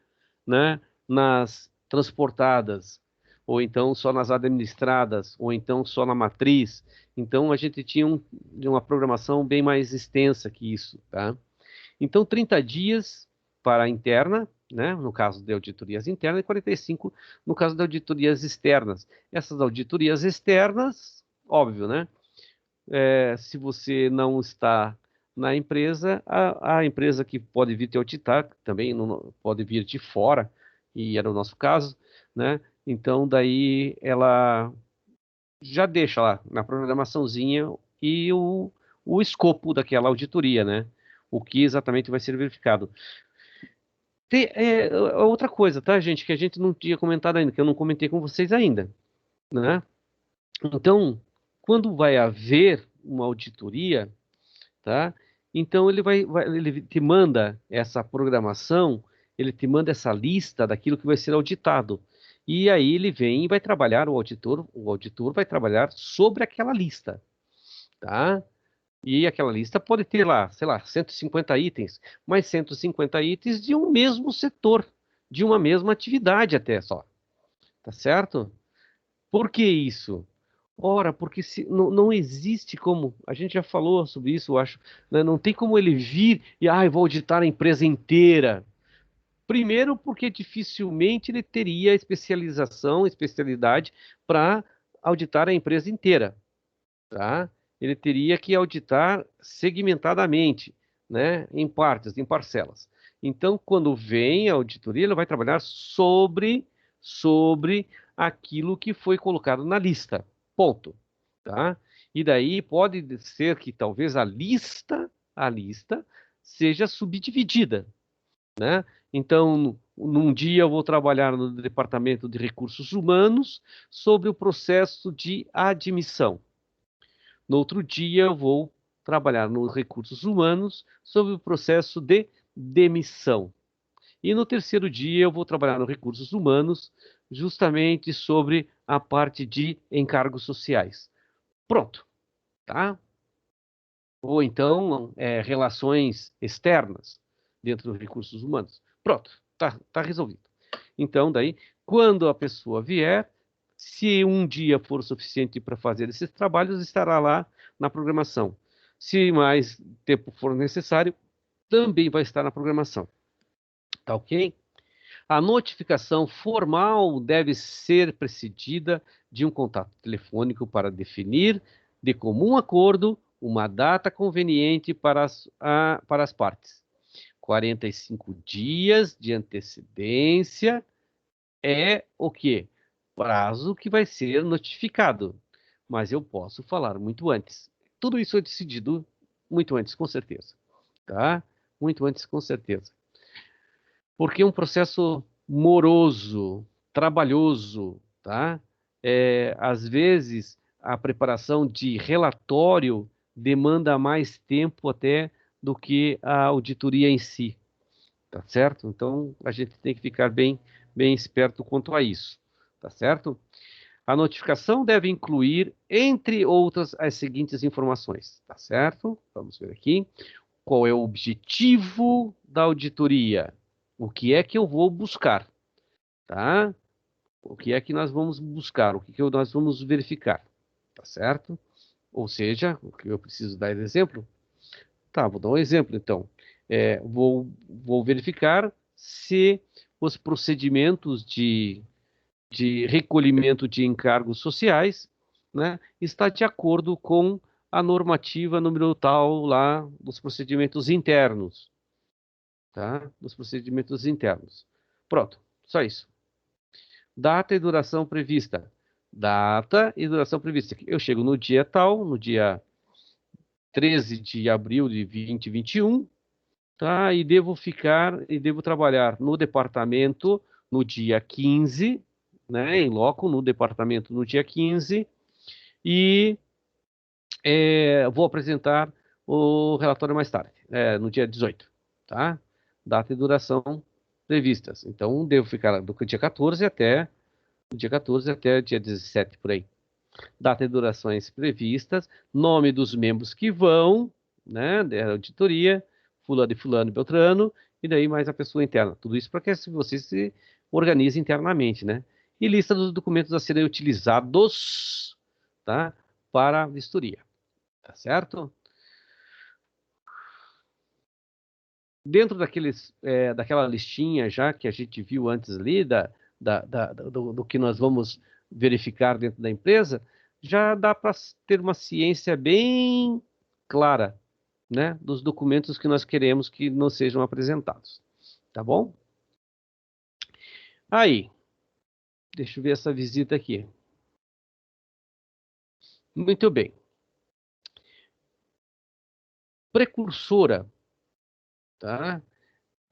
né, nas transportadas, ou então só nas administradas, ou então só na matriz. Então a gente tinha uma programação bem mais extensa que isso, tá? Então 30 dias para a interna, né, no caso de auditorias internas, e 45 no caso de auditorias externas. Essas auditorias externas, óbvio, né? Se você não está na empresa, a empresa que pode vir te auditar também pode vir de fora, e era o nosso caso, né? Então, daí ela já deixa lá na programaçãozinha e o escopo daquela auditoria, né? O que exatamente vai ser verificado. Outra coisa, tá, gente, que a gente não tinha comentado ainda, que eu não comentei com vocês ainda, né? Então, quando vai haver uma auditoria, tá? Então ele te manda essa programação, ele te manda essa lista daquilo que vai ser auditado. E aí ele vem e vai trabalhar, o auditor vai trabalhar sobre aquela lista, tá? E aquela lista pode ter lá, sei lá, 150 itens, mas 150 itens de um mesmo setor, de uma mesma atividade até só, tá certo? Por que isso? Ora, porque não existe como, a gente já falou sobre isso, eu acho, né? Não tem como ele vir e, eu vou auditar a empresa inteira. Primeiro, porque dificilmente ele teria especialidade para auditar a empresa inteira, tá? Ele teria que auditar segmentadamente, né? Em partes, em parcelas. Então, quando vem a auditoria, ele vai trabalhar sobre aquilo que foi colocado na lista. Ponto. Tá? E daí pode ser que talvez a lista seja subdividida, né? Então, num dia eu vou trabalhar no Departamento de Recursos Humanos sobre o processo de admissão. No outro dia eu vou trabalhar nos Recursos Humanos sobre o processo de demissão. E no terceiro dia eu vou trabalhar nos Recursos Humanos justamente sobre a parte de encargos sociais. Pronto, tá? Ou então relações externas dentro dos recursos humanos. Pronto, tá resolvido. Então, daí, quando a pessoa vier, se um dia for suficiente para fazer esses trabalhos, estará lá na programação. Se mais tempo for necessário, também vai estar na programação. Tá ok? A notificação formal deve ser precedida de um contato telefônico para definir, de comum acordo, uma data conveniente para as partes. 45 dias de antecedência é o quê? Prazo que vai ser notificado. Mas eu posso falar muito antes. Tudo isso é decidido muito antes, com certeza. Tá? Muito antes, com certeza. Porque é um processo moroso, trabalhoso, tá? Às vezes, a preparação de relatório demanda mais tempo até do que a auditoria em si, tá certo? Então, a gente tem que ficar bem esperto quanto a isso, tá certo? A notificação deve incluir, entre outras, as seguintes informações, tá certo? Vamos ver aqui. Qual é o objetivo da auditoria? O que é que eu vou buscar, tá? O que é que nós vamos buscar? O que nós vamos verificar? Tá certo? Ou seja, o que eu preciso dar exemplo? Tá, vou dar um exemplo, então. Vou verificar se os procedimentos de recolhimento de encargos sociais, né, está de acordo com a normativa número tal lá dos procedimentos internos, tá? Dos procedimentos internos. Pronto, só isso. Data e duração prevista. Data e duração prevista. Eu chego no dia tal, no dia 13 de abril de 2021, tá? E devo trabalhar no departamento no dia 15, né? Em loco, no departamento no dia 15, e vou apresentar o relatório mais tarde, no dia 18, tá? Data e duração previstas. Então, devo ficar do dia 14 até o dia 17, por aí. Data e durações previstas, nome dos membros que vão, né, da auditoria, fulano e fulano e Beltrano, e daí mais a pessoa interna. Tudo isso para que você se organize internamente, né? E lista dos documentos a serem utilizados, tá, para a vistoria, tá certo? Dentro daquela listinha já que a gente viu antes ali, do que nós vamos verificar dentro da empresa, já dá para ter uma ciência bem clara, né, dos documentos que nós queremos que nos sejam apresentados. Tá bom? Aí, deixa eu ver essa visita aqui. Muito bem. Precursora, tá?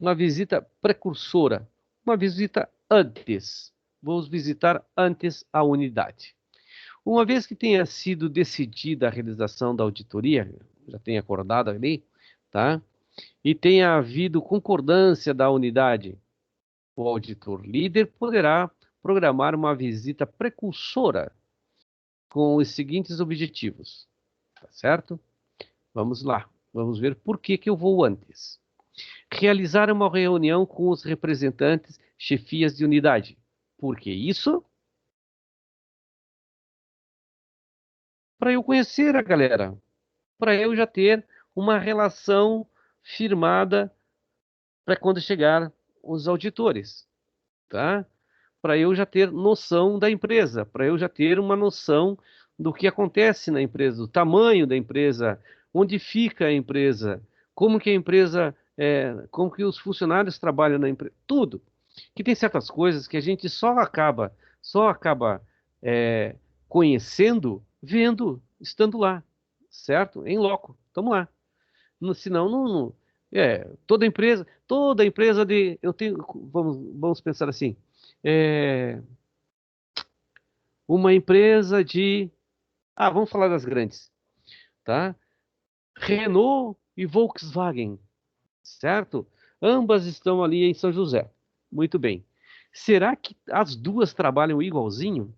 Uma visita precursora, uma visita antes. Vamos visitar antes a unidade. Uma vez que tenha sido decidida a realização da auditoria, já tenha acordado ali, tá? E tenha havido concordância da unidade, o auditor líder poderá programar uma visita precursora com os seguintes objetivos, tá certo? Vamos lá, vamos ver por que eu vou antes. Realizar uma reunião com os representantes, chefias de unidade. Por que isso? Para eu conhecer a galera, para eu já ter uma relação firmada para quando chegar os auditores, tá? Para eu já ter noção da empresa, para eu já ter uma noção do que acontece na empresa, do tamanho da empresa, onde fica a empresa, como que a empresa, como que os funcionários trabalham na empresa, tudo. Que tem certas coisas que a gente só acaba é, conhecendo, vendo, estando lá, certo? Em loco, estamos lá. Senão, toda empresa eu tenho, vamos pensar assim, é, uma empresa vamos falar das grandes, tá? Renault e Volkswagen, certo? Ambas estão ali em São José. Muito bem. Será que as duas trabalham igualzinho?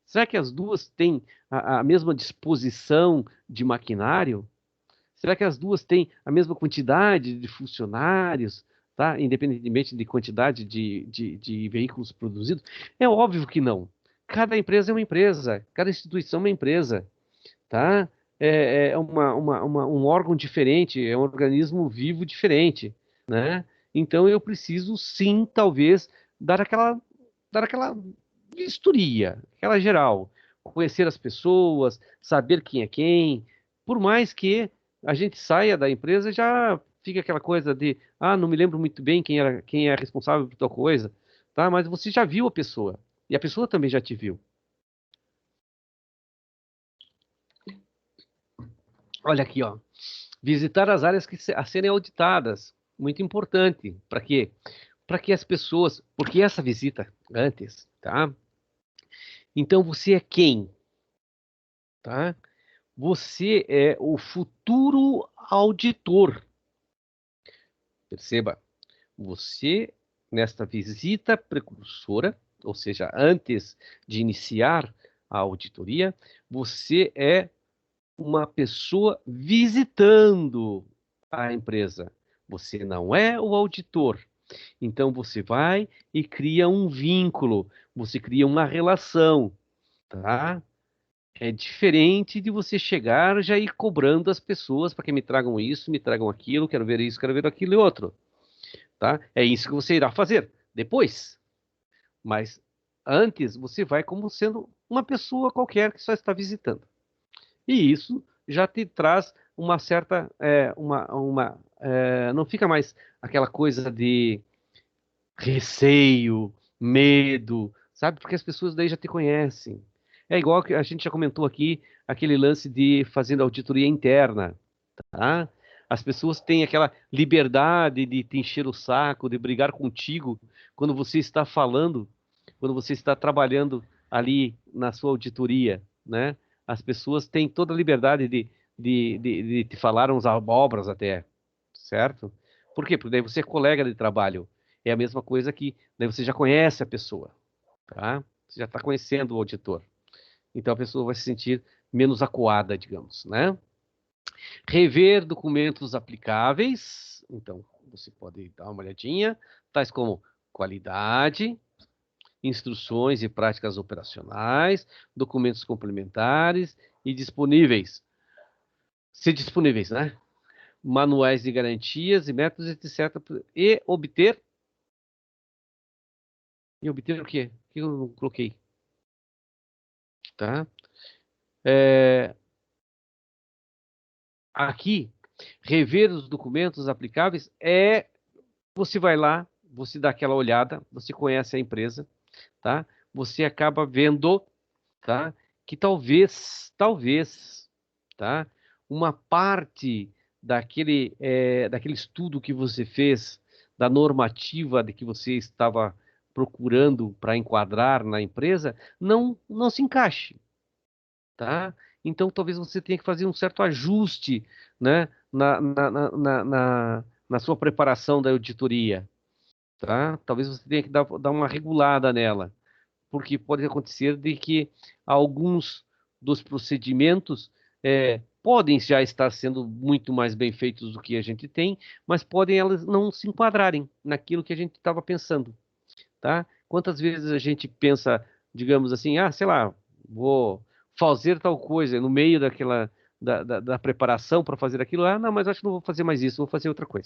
Será que as duas têm a mesma disposição de maquinário? Será que as duas têm a mesma quantidade de funcionários, tá? Independentemente de quantidade de veículos produzidos? É óbvio que não. Cada empresa é uma empresa, cada instituição é uma empresa, tá? Um órgão diferente, é um organismo vivo diferente, né? Então eu preciso sim, talvez, dar aquela vistoria, aquela geral, conhecer as pessoas, saber quem é quem, por mais que a gente saia da empresa já fica aquela coisa de, não me lembro muito bem quem é responsável por tal coisa, tá? Mas você já viu a pessoa e a pessoa também já te viu. Olha aqui, ó. Visitar as áreas a serem auditadas. Muito importante. Para quê? Para que as pessoas. Porque essa visita antes, tá? Então você é quem? Tá? Você é o futuro auditor. Perceba, você, nesta visita precursora, ou seja, antes de iniciar a auditoria, você é uma pessoa visitando a empresa. Você não é o auditor. Então você vai e cria um vínculo, você cria uma relação, tá? É diferente de você chegar já ir cobrando as pessoas para que me tragam isso, me tragam aquilo, quero ver isso, quero ver aquilo e outro, tá? É isso que você irá fazer depois. Mas antes você vai como sendo uma pessoa qualquer que só está visitando. E isso já te traz uma certa, não fica mais aquela coisa de receio, medo, sabe? Porque as pessoas daí já te conhecem. É igual que a gente já comentou aqui, aquele lance de fazendo auditoria interna, tá? As pessoas têm aquela liberdade de te encher o saco, de brigar contigo quando você está falando, quando você está trabalhando ali na sua auditoria, né? As pessoas têm toda a liberdade de te falar uns abobras até, certo? Por quê? Porque daí você é colega de trabalho. É a mesma coisa que daí você já conhece a pessoa, tá? Você já está conhecendo o auditor. Então a pessoa vai se sentir menos acuada, digamos, né? Rever documentos aplicáveis. Então, você pode dar uma olhadinha, tais como qualidade, instruções e práticas operacionais, documentos complementares e disponíveis. Ser disponíveis, né? Manuais de garantias e métodos, etc. E obter. E obter o quê? O que eu não coloquei? Tá? É, aqui, rever os documentos aplicáveis é você vai lá, você dá aquela olhada, você conhece a empresa, tá? Você acaba vendo, tá? Que talvez, tá? Uma parte daquele estudo que você fez, da normativa de que você estava procurando para enquadrar na empresa, não se encaixe, tá? Então, talvez você tenha que fazer um certo ajuste, né, na sua preparação da auditoria, tá? Talvez você tenha que dar uma regulada nela, porque pode acontecer de que alguns dos procedimentos podem já estar sendo muito mais bem feitos do que a gente tem, mas podem elas não se enquadrarem naquilo que a gente estava pensando, tá? Quantas vezes a gente pensa, digamos assim, sei lá, vou fazer tal coisa no meio daquela da preparação para fazer aquilo, não, mas acho que não vou fazer mais isso, vou fazer outra coisa.